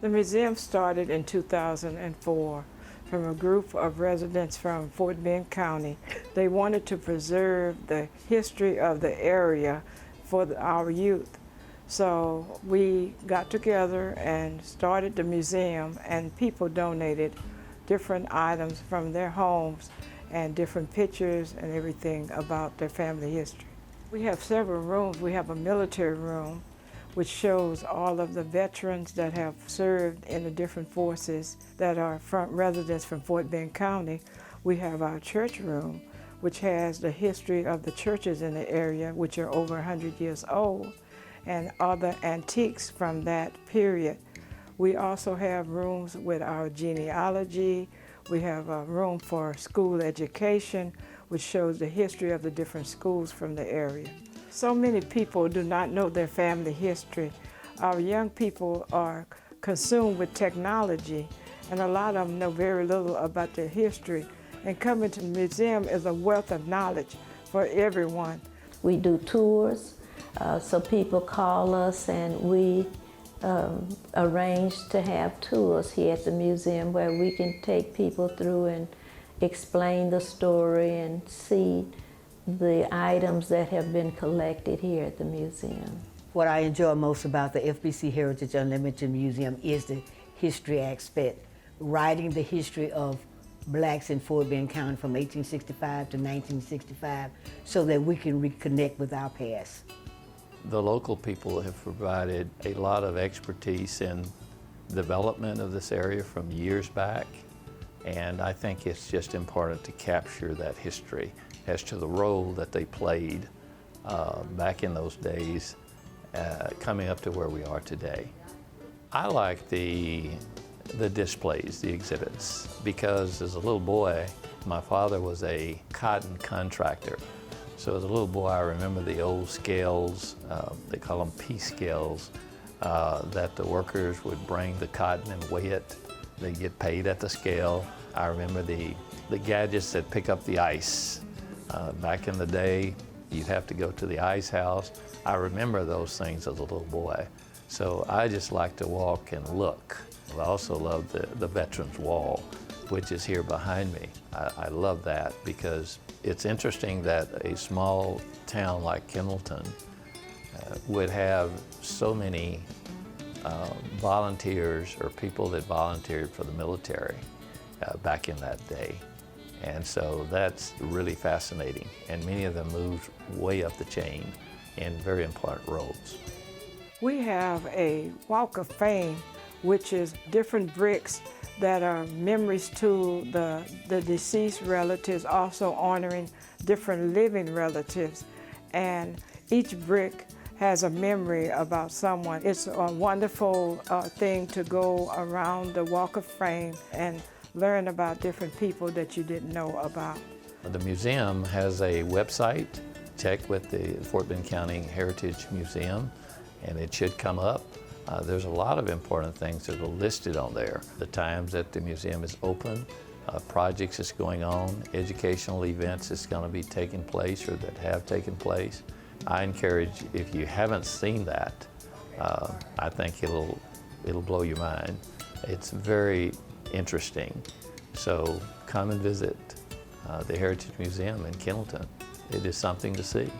The museum started in 2004 from a group of residents from Fort Bend County. They wanted to preserve the history of the area for our youth. So we got together and started the museum, and people donated different items from their homes and different pictures and everything about their family history. We have several rooms. We have a military room, which shows all of the veterans that have served in the different forces that are residents from Fort Bend County. We have our church room, which has the history of the churches in the area, which are over 100 years old, and other antiques from that period. We also have rooms with our genealogy. We have a room for school education, which shows the history of the different schools from the area. So many people do not know their family history. Our young people are consumed with technology, and a lot of them know very little about their history. And coming to the museum is a wealth of knowledge for everyone. We do tours, so people call us and we arrange to have tours here at the museum where we can take people through and explain the story and see the items that have been collected here at the museum. What I enjoy most about the FBC Heritage Unlimited Museum is the history aspect, writing the history of blacks in Fort Bend County from 1865 to 1965 so that we can reconnect with our past. The local people have provided a lot of expertise in development of this area from years back, and I think it's just important to capture that history as to the role that they played back in those days, coming up to where we are today. I like the displays, the exhibits, because as a little boy, my father was a cotton contractor. So as a little boy, I remember the old scales, they call them pea scales, that the workers would bring the cotton and weigh it. They'd get paid at the scale. I remember the gadgets that pick up the ice. Back in the day, you'd have to go to the ice house. I remember those things as a little boy. So I just like to walk and look. I also love the Veterans Wall, which is here behind me. I love that because it's interesting that a small town like Kendleton would have so many volunteers or people that volunteered for the military back in that day. And so that's really fascinating. And many of them moved way up the chain in very important roles. We have a Walk of Fame, which is different bricks that are memories to the deceased relatives, also honoring different living relatives. And each brick has a memory about someone. It's a wonderful thing to go around the Walk of Fame and learn about different people that you didn't know about. The museum has a website. Check with the Fort Bend County Heritage Museum, and it should come up. There's a lot of important things that are listed on there. The times that the museum is open, projects that's going on, educational events that's going to be taking place or that have taken place. I encourage, if you haven't seen that, I think it'll blow your mind. It's very interesting. So come and visit the Heritage Museum in Kendleton. It is something to see.